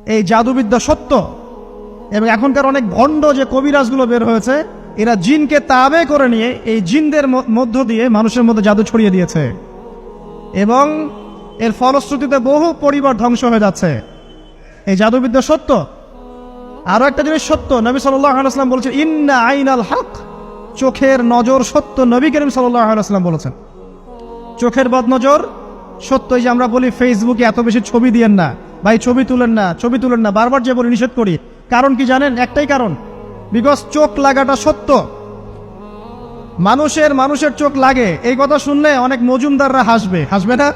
এই জাদুবিদ্যা সত্য। এবং এখনকার অনেক ভণ্ড যে কবিরাজগুলো বের হয়েছে, এরা জিনকে তাবে করে নিয়ে এই জিনদের মধ্য দিয়ে মানুষের মধ্যে জাদু ছড়িয়ে দিয়েছে, এবং এর ফলশ্রুতিতে বহু পরিবার ধ্বংস হয়ে যাচ্ছে। এই জাদুবিদ্যা সত্য। আরো একটা জিনিস সত্য, নবী সাল্লাল্লাহু আলাইহি ওয়াসাল্লাম বলেছেন ইন্না আইনাল হক, চোখের নজর সত্য। নবী করিম সাল্লাল্লাহু আলাইহি ওয়াসাল্লাম বলেছেন চোখের বদনজর সত্য। এই যে আমরা বলি ফেসবুকে এত বেশি ছবি দিয়েন না ভাই, ছবি তুলেন না, ছবি তুলেন না, বারবার যে বলি নিষেধ করি, কারণ কি জানেন? একটাই কারণ, বিকজ চোখ লাগাটা সত্য। মানুষের চোখ লাগে, এই কথা শুনলে অনেক মজুমদাররা হাসবে না?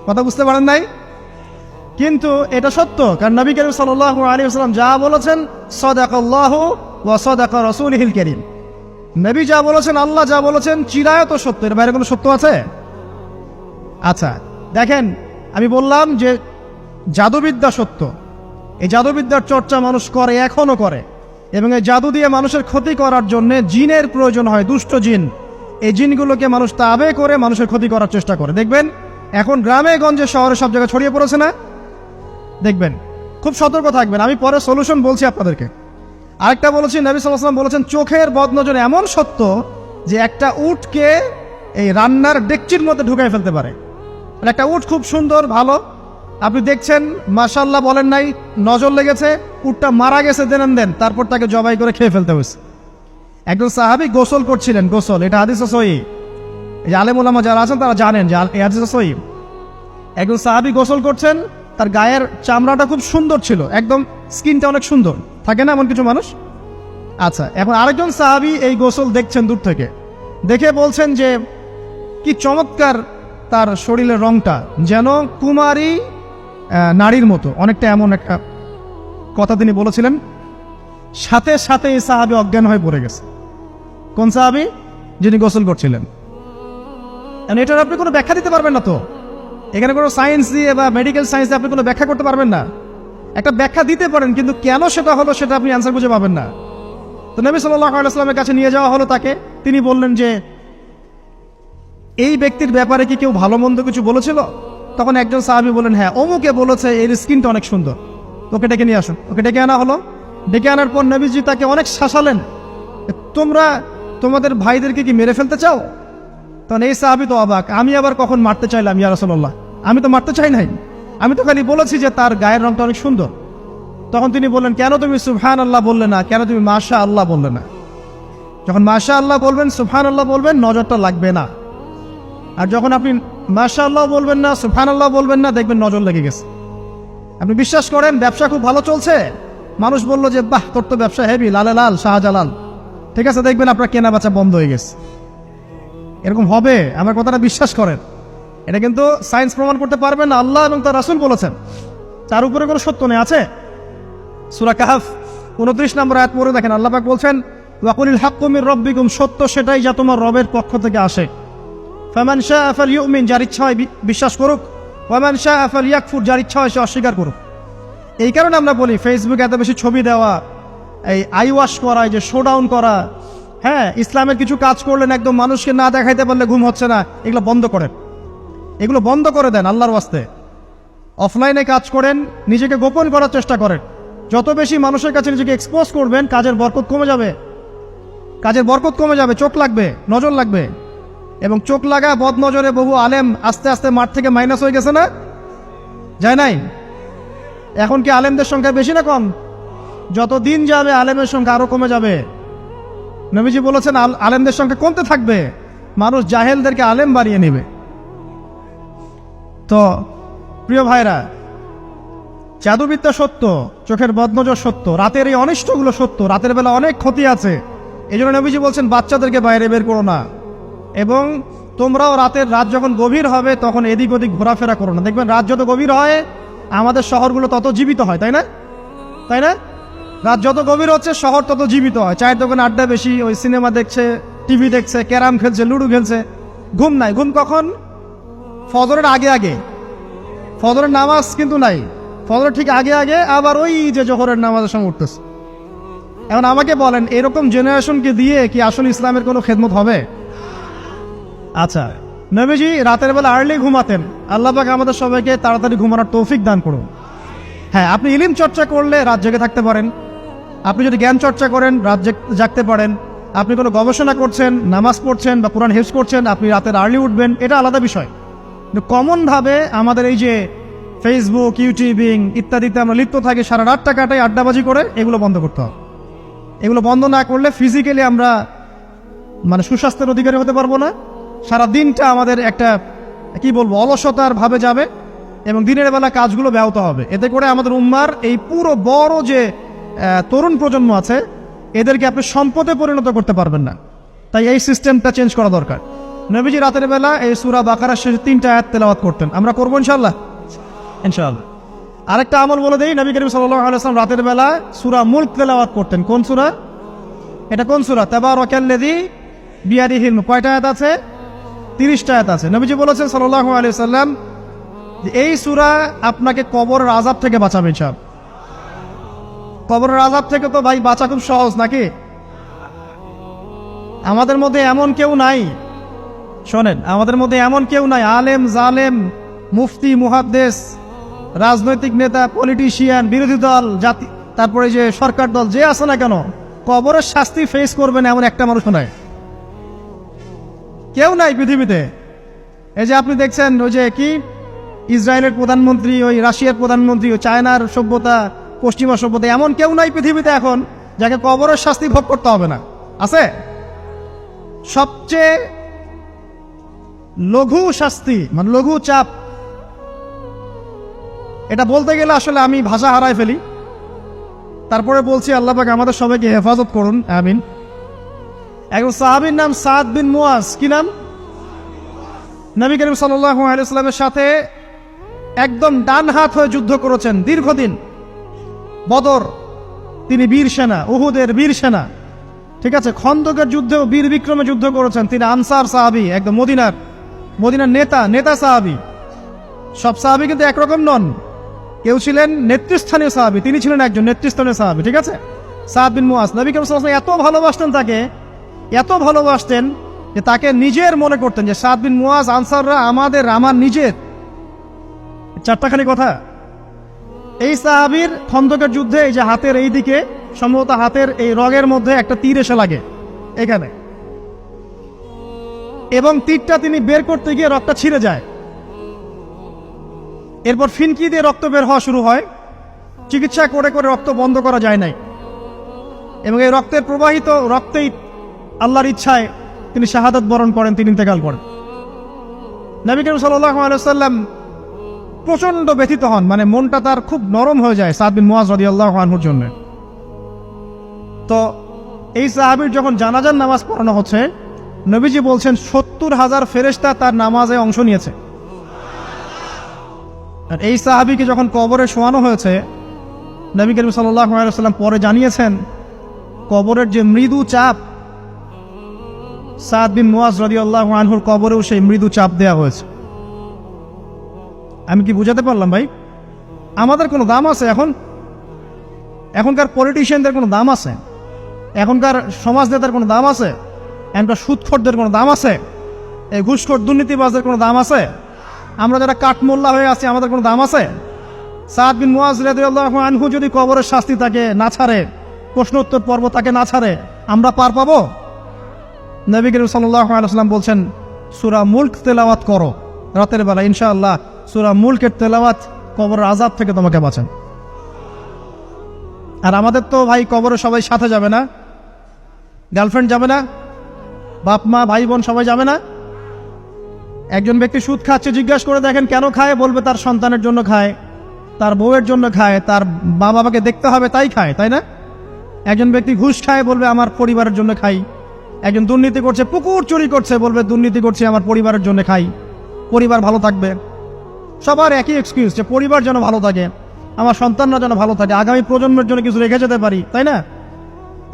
কথা বুঝতে পারেন নাই? কিন্তু এটা সত্য, কারণ নবী করিম সাল্লাল্লাহু আলাইহি ওয়াসাল্লাম যা বলেছেন সাদাকাল্লাহু ওয়া সাদাকা রাসূলুহুল কারীম, নবী যা বলেছেন, আল্লাহ যা বলেছেন চিরায়ত সত্য। এর বাইরে কোনো সত্য আছে? আচ্ছা দেখেন, আমি বললাম যে জাদুবিদ্যা সত্য। এই জাদুবিদ্যার চর্চা মানুষ করে, এখনো করে, এবং এই জাদু দিয়ে মানুষের ক্ষতি করার জন্য জিনের প্রয়োজন হয়, দুষ্ট জিন। এই জিনগুলোকে মানুষ তাবে করে মানুষের ক্ষতি করার চেষ্টা করে। দেখবেন এখন গ্রামে গঞ্জে শহরে সব জায়গায় ছড়িয়ে পড়েছে না? দেখবেন, খুব সতর্ক থাকবেন। আমি পরে সলিউশন বলছি আপনাদেরকে। আরেকটা বলেছি, নবী সাল্লাল্লাহু আলাইহি ওয়াসাল্লাম বলেছেন চোখের বদনজর এমন সত্য যে একটা উটকে এই রান্নার ডেকচির মধ্যে ঢুকাই ফেলতে পারে। মানে একটা উট খুব সুন্দর ভালো, আপনি দেখছেন মাশাআল্লাহ বলেন নাই, নজর লেগেছে, উটটা মারা গেছে দেন, তারপর তাকে জবাই করে খেয়ে ফেলতে হয়েছে। একজন সাহাবী গোসল করছিলেন, গোসল, এটা হাদিস সহিহ। এই যে আলেম ওলামা যারা আছেন তারা জানেন যে এই হাদিস সহিহ। একজন সাহাবী গোসল করছেন, তার গায়ের চামড়াটা খুব সুন্দর ছিল, একদম স্কিনটা অনেক সুন্দর থাকে না এমন কিছু মানুষ? আচ্ছা, এখন আরেকজন সাহাবী এই গোসল দেখছেন দূর থেকে, দেখে বলছেন যে কি চমৎকার তার শরীরের রংটা, যেন কুমারী নারীর মতো, অনেকটা এমন একটা কথা তিনি বলেছিলেন। সাথে সাথে এই সাহাবী অজ্ঞান হয়ে পড়ে গেছে। কোন সাহাবী? যিনি গোসল করছিলেন। এটার আপনি কোনো ব্যাখ্যা দিতে পারবেন না তো, এখানে কোনো সায়েন্স দিয়ে বা মেডিকেল সায়েন্স দিয়ে আপনি কোনো ব্যাখ্যা করতে পারবেন না। একটা ব্যাখ্যা দিতে পারেন, কিন্তু কেন সেটা হলো সেটা আপনি অ্যান্সার খুঁজে পাবেন না। তো নবী সাল্লাল্লাহু আলাইহি ওয়াসাল্লামের কাছে নিয়ে যাওয়া হলো তাকে। তিনি বললেন যে এই ব্যক্তির ব্যাপারে কি কেউ ভালো মন্দ কিছু বলেছিল? তখন একজন সাহাবী বললেন হ্যাঁ, অমুকে বলেছে এর স্কিনটা অনেক সুন্দর, ওকে ডেকে নিয়ে আসো। ওকে ডেকে আনা হলো। ডেকে আনার পর নবীজি তাকে অনেক শাসালেন, তোমরা তোমাদের ভাইদেরকে কি মেরে ফেলতে চাও? তখন এই সাহাবী তো অবাক, আমি আবার কখন মারতে চাইলাম ইয়া রাসূলুল্লাহ? আমি তো মারতে চাই নাই, আমি তো খালি বলেছি যে তার গায়ের রংটা অনেক সুন্দর। তখন তিনি বললেন কেন তুমি সুবহানাল্লাহ বললে না, কেন তুমি মাশাআল্লাহ বললে না? যখন মাশাআল্লাহ বলবেন, সুবহানাল্লাহ বলবেন, নজরটা লাগবে না। আর যখন আপনি মাশাআল্লাহ বলবেন না, সুবহানাল্লাহ বলবেন না, দেখবেন নজর লেগে গেছে। আপনি বিশ্বাস করেন ব্যবসা খুব ভালো চলছে, মানুষ বলল যে বাহ তোর তো ব্যবসা হেভি, লালে লাল শাহজালাল, ঠিক আছে, দেখবেন আপনার কেনা বেচা বন্ধ হয়ে গেছে। এরকম হবে, আমার কথাটা বিশ্বাস করেন। এটা কিন্তু সায়েন্স প্রমাণ করতে পারবে না, আল্লাহ এবং তার রাসূল বলেছেন, তার উপরে কোনো সত্য নেই। আছে সূরা কাহফ 29 নম্বর আয়াত পড়ে দেখেন, আল্লাহ পাক বলছেন ওয়াকুলিল হাক্কু মির রাব্বিকুম, সত্য সেটাই যা তোমার রবের পক্ষ থেকে আসে। ফামান শাআ ফালইউমিন, যার ইচ্ছা হয় বিশ্বাস করুক, ওয়ামান শাআ ফালইয়াকফুর, যার ইচ্ছা হয় সে অস্বীকার করুক। এই কারণে আমরা বলি ফেসবুকে এত বেশি ছবি দেওয়া, এই আই ওয়াশ করা, এই যে শোডাউন করা, হ্যাঁ, ইসলামের কিছু কাজ করলেন একদম মানুষকে না দেখাইতে পারলে ঘুম হচ্ছে না, এগুলো বন্ধ করেন, এগুলো বন্ধ করে দেন আল্লাহর ওয়াস্তে। অফলাইনে কাজ করেন, নিজেকে গোপন করার চেষ্টা করেন। যত বেশি মানুষের কাছে নিজেকে এক্সপোজ করবেন, কাজের বরকত কমে যাবে, কাজের বরকত কমে যাবে, চোখ লাগবে, নজর লাগবে। এবং চোখ লাগা বদ নজরে বহু আলেম আস্তে আস্তে মাঠ থেকে মাইনাস হয়ে গেছে না? যায় নাই? এখন কি আলেমদের সংখ্যা বেশি না কম? যত দিন যাবে আলেমের সংখ্যা আরো কমে যাবে। নবীজি বলেছেন আলেমদের সংখ্যা কমতে থাকবে, মানুষ জাহেলদেরকে আলেম বানিয়ে নেবে। তো প্রিয় ভাইরা, জাদুবিদ্যা সত্য, চোখের বদনজর সত্য, রাতের এই অনিষ্টগুলো সত্য, রাতের বেলা অনেক ক্ষতি আছে। এই জন্য নবীজি বলছেন বাচ্চাদেরকে বাইরে বের করো না, এবং তোমরাও রাত যখন গভীর হবে তখন এদিক ওদিক ঘোরাফেরা করো না। দেখবেন রাত যত গভীর হয় আমাদের শহরগুলো তত জীবিত হয়, তাই না? তাই না? রাত যত গভীর হচ্ছে শহর তত জীবিত হয়। চায়ের দোকানে আড্ডা বেশি, ওই সিনেমা দেখছে, টিভি দেখছে, ক্যারাম খেলছে, লুডো খেলছে, ঘুম নাই। ঘুম কখন? ফজরের আগে আগে। ফজরের নামাজ কিন্তু নাই, ফজরের ঠিক আগে আগে, আবার ওই যে জোহরের নামাজের সঙ্গে উঠতেছে। এখন আমাকে বলেন এরকম জেনারেশনকে দিয়ে কি আসলে ইসলামের কোনো খেদমত হবে? আচ্ছা, নবীজি রাতের বেলা আর্লি ঘুমাতেন, আল্লাহ পাক আমাদের সবাইকে তাড়াতাড়ি ঘুমানোর তৌফিক দান করুন। হ্যাঁ, আপনি ইলম চর্চা করলে রাত জেগে থাকতে পারেন, আপনি যদি জ্ঞান চর্চা করেন রাত জাগতে পারেন, আপনি কোনো গবেষণা করছেন, নামাজ পড়ছেন বা কোরআন হেফজ করছেন, আপনি রাতের আর্লি উঠবেন, এটা আলাদা বিষয়। কিন্তু কমনভাবে আমাদের এই যে ফেসবুক, ইউটিউবিং ইত্যাদিতে আমরা লিপ্ত থাকি, সারা রাতটা কাটাই আড্ডাবাজি করে, এগুলো বন্ধ করতে হবে। এগুলো বন্ধ না করলে ফিজিক্যালি আমরা মানে সুস্বাস্থ্যের অধিকারী হতে পারবো না। সারা দিনটা আমাদের একটা কি বলবো অলসতার ভাবে যাবে এবং দিনের বেলা কাজগুলো ব্যাহত হবে। এতে করে আমাদের উম্মার এই পুরো বড় যে তরুণ প্রজন্ম আছে এদেরকে আপনি সম্পদে পরিণত করতে পারবেন না। তাই এই সিস্টেমটা চেঞ্জ করা দরকার। নবীজি রাতের বেলা এই সূরা বাকারার শেষে 3টা আয়াত তেলাওয়াত করতেন, আমরা করবো ইনশাআল্লাহ। ইনশাআল্লাহ। আরেকটা আমল বলে দেই, নবী করিম সাল্লাল্লাহু আলাইহি ওয়াসাল্লাম রাতের বেলা সূরা মুলক তেলাওয়াত করতেন। কোন সূরা এটা? কোন সূরা? তাবারাকাল্লাযী বিয়াদিহিল মুলক। কয়টা আয়াত আছে? 30টা আয়াত আছে। নবীজি বলেছেন সাল্লাল্লাহু আলাইহি ওয়াসাল্লাম যে এই সূরা আপনাকে কবরের আযাব থেকে বাঁচাবে ইনশাআল্লাহ। কবরের আযাব থেকে তো ভাই বাঁচা খুব সহজ নাকি? আমাদের মধ্যে এমন কেউ নাই, শোনেন, আমাদের মধ্যে এমন কেউ নাই আলেম জালেম মুফতি মুহাদ্দিস রাজনৈতিক নেতা পলিটিশিয়ান বিরোধী দল জাতি তারপরে যে সরকার দল যে আছে না কেন, কবরের শাস্তি ফেস করবেন এমন একটা মানুষ নাই, কেউ নাই পৃথিবীতে। এই যে আপনি দেখছেন ওই যে কি ইসরায়েলের প্রধানমন্ত্রী, ওই রাশিয়ার প্রধানমন্ত্রী, ওই চায়নার সভ্যতা, পশ্চিমা সভ্যতা, এমন কেউ নাই পৃথিবীতে এখন যাকে কবরের শাস্তি ভোগ করতে হবে না। আছে? সবচেয়ে লঘু শাস্তি মানে লঘু চাপ, এটা বলতে গেলে আসলে আমি ভাষা হারাই ফেলি। তারপরে বলছি আল্লাহ পাক আমাদের সবাইকে হেফাজত করুন, আমিন। একজন সাহাবীর নাম সাদ বিন মুয়াজ। কি নাম? নবী করিম সাল্লাল্লাহু আলাইহি ওয়াসাল্লামের সাথে একদম ডান হাত হয়ে যুদ্ধ করেছেন দীর্ঘদিন। বদর তিনি বীর সেনা, উহুদের বীর সেনা, ঠিক আছে। খন্দকের যুদ্ধেও বীর বিক্রমে যুদ্ধ করেছেন। তিনি আনসার সাহাবী, একদম মদিনার নেতা সাহাবী। সব সাহাবী কিন্তু একরকম নন, কেউ ছিলেন নেতৃস্থানীয় সাহাবী, তিনি ছিলেন একজন নেতৃস্থানীয় সাহাবী, ঠিক আছে। সাদ বিন মুয়াজ নবী করিম সাল্লাল্লাহু আলাইহি ওয়াসাল্লাম এত ভালোবাসতেন তাকে, এত ভালোবাসতেন যে তাকে নিজের মনে করতেন যে সাদ বিন মুয়াজ আনসাররা আমার নিজের। চারটাখানি কথা। এই সাহাবীর খন্দকের যুদ্ধে এই যে হাতের এই দিকে সম্ভবত হাতের এই রগের মধ্যে একটা তীর এসে লাগে এখানে, এবং তীরটা তিনি বের করতে গিয়ে রক্তটা ছিঁড়ে যায়। এরপর ফিনকি দিয়ে রক্ত বের হওয়া শুরু হয়। চিকিৎসা করে করে রক্ত বন্ধ করা যায় নাই, এবং এই রক্তের প্রবাহিত রক্তেই আল্লাহর ইচ্ছায় তিনি শাহাদাত বরণ করেন, তিনি ইন্তেকাল করেন। নবী করিম সাল্লাল্লাহু আলাইহি ওয়াসাল্লাম প্রচন্ড ব্যথিত হন, মানে মনটা তার খুব নরম হয়ে যায় সাদ বিন মুয়াজ রাদিয়াল্লাহু আনহুর জন্য। তো এই সাহাবীর যখন জানাজার নামাজ পড়ানো হচ্ছে, নবীজি বলছেন 70,000 ফেরেশতা তার নামাজে অংশ নিয়েছে। আর এই সাহাবীকে যখন কবরে শোয়ানো হয়েছে, নবী করিম সাল্লাল্লাহু আলাইহি ওয়াসাল্লাম পরে জানিয়েছেন কবরের যে মৃদু চাপ, সাদ বিন মুয়াজ রাদিয়াল্লাহু আনহুর কবরেও সেই মৃদু চাপ দেওয়া হয়েছে। আমি কি বুঝাতে পারলাম ভাই? আমাদের কোনো দাম আছে এখনকার পলিটিশিয়ানদের কোনো দাম আছে? এখনকার সমাজ নেতার কোনো দাম আছে? এখনকার সুদখোরদের কোনো দাম আছে? এই ঘুষখোর দুর্নীতিবাজদের কোনো দাম আছে? আমরা যারা কাঠমোল্লা হয়ে আছি আমাদের কোনো দাম আছে? সাদ বিন মুয়াজ রাদিয়াল্লাহু আনহু যদি কবরের শাস্তি তাকে না ছাড়ে, প্রশ্ন উত্তর পর্ব তাকে না ছাড়ে, আমরা পার পাবো? নবী করিম সাল্লাল্লাহু আলাইহি ওয়াসাল্লাম বলছেন সূরা মুলক তেলাওয়াত করো রাতের বেলা, ইনশাআল্লাহ সূরা মুলকের তেলাওয়াত কবরের আযাব থেকে তোমাকে বাঁচান। আর আমাদের তো ভাই কবরে সবাই সাথে যাবে না, গার্লফ্রেন্ড যাবে না, বাপ মা ভাই বোন সবাই যাবে না। একজন ব্যক্তি সুদ খাচ্ছে, জিজ্ঞাসা করে দেখেন কেন খায়, বলবে তার সন্তানের জন্য খায়, তার বউয়ের জন্য খায়, তার মা বাবাকে দেখতে হবে তাই খায়, তাই না? একজন ব্যক্তি ঘুষ খায়, বলবে আমার পরিবারের জন্য খাই। একজন দুর্নীতি করছে, পুকুর চুরি করছে, বলবে দুর্নীতি করছে আমার পরিবারের জন্য খাই, পরিবার ভালো থাকবে। সবার একই এক্সকিউজ যে পরিবার যেন ভালো থাকে, আমার সন্তানরা যেন ভালো থাকে, আগামী প্রজন্মের জন্য কিছু রেখে যেতে পারি, তাই না?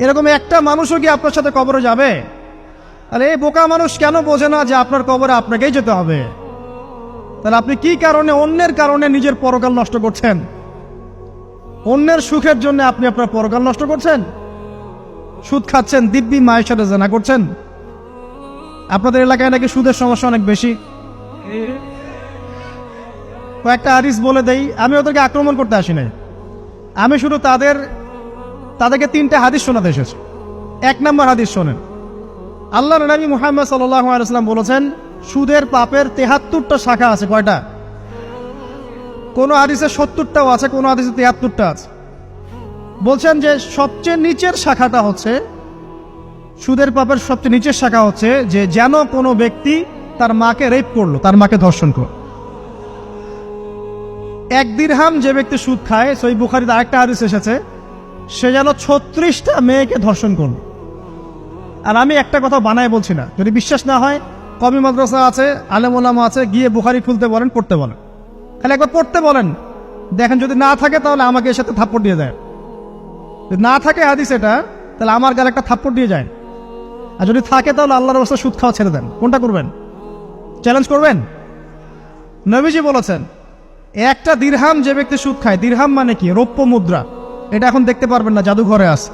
এরকম একটা মানুষও কি আপনার সাথে কবরে যাবে? আরে এই বোকা মানুষ কেন বোঝে না যে আপনার কবরে আপনাকেই যেতে হবে? তাহলে আপনি কি কারণে অন্যের কারণে নিজের পরকাল নষ্ট করছেন? অন্যের সুখের জন্য আপনি আপনার পরকাল নষ্ট করছেন। সুদ খাচ্ছেন, দিব্যি মায়ের সাথে জেনা করছেন। আপনাদের এলাকায় নাকি সুদের সমস্যা অনেক বেশি। কয়েকটা হাদিস বলে দেই, আমি ওদেরকে আক্রমণ করতে আসি নাই, আমি শুধু তাদেরকে 3টা হাদিস শোনাতে এসেছি। 1 নম্বর হাদিস শোনেন। আল্লাহর নবী মুহাম্মদ সাল্লাল্লাহু আলাইহি ওয়াসাল্লাম বলেছেন, সুদের পাপের 73টা শাখা আছে। কয়টা? কোন হাদিসে 70টাও আছে, কোন হাদিসে 73টা আছে। বলছেন যে সবচেয়ে নিচের শাখাটা হচ্ছে, সুদের পাপের সবচেয়ে নিচের শাখা হচ্ছে যে যেন কোনো ব্যক্তি তার মাকে রেপ করলো, তার মাকে ধর্ষণ করলো। 1 দিরহাম যে ব্যক্তি সুদ খায়, সহিহ বুখারীতে আরেকটা হাদিস এসেছে, সে যেন 36টা মেয়েকে ধর্ষণ করলো। আর আমি একটা কথা বানায় বলছি না, যদি বিশ্বাস না হয় কওমি মাদ্রাসা আছে, আলেম ওলামা আছে, গিয়ে বুখারী খুলতে বলেন, পড়তে বলেন, খালি একবার পড়তে বলেন, দেখেন যদি না থাকে তাহলে আমাকে এর সাথে থাপ্পড় দিয়ে দেয়। যদি না থাকে হাদিস এটা, তাহলে আমার গালে একটা থাপ্পড় দিয়ে যায়। আর যদি থাকে তাহলে আল্লাহর রাস্তায় সুদ খাওয়া ছেড়ে দেন। কোনটা করবেন? চ্যালেঞ্জ করবেন? নবীজি বলেছেন, 1টা দিরহাম যে ব্যক্তি সুদ খায়, দিরহাম মানে কি? রৌপ্য মুদ্রা। এটা এখন দেখতে পারবেন না, জাদুঘরে আছে।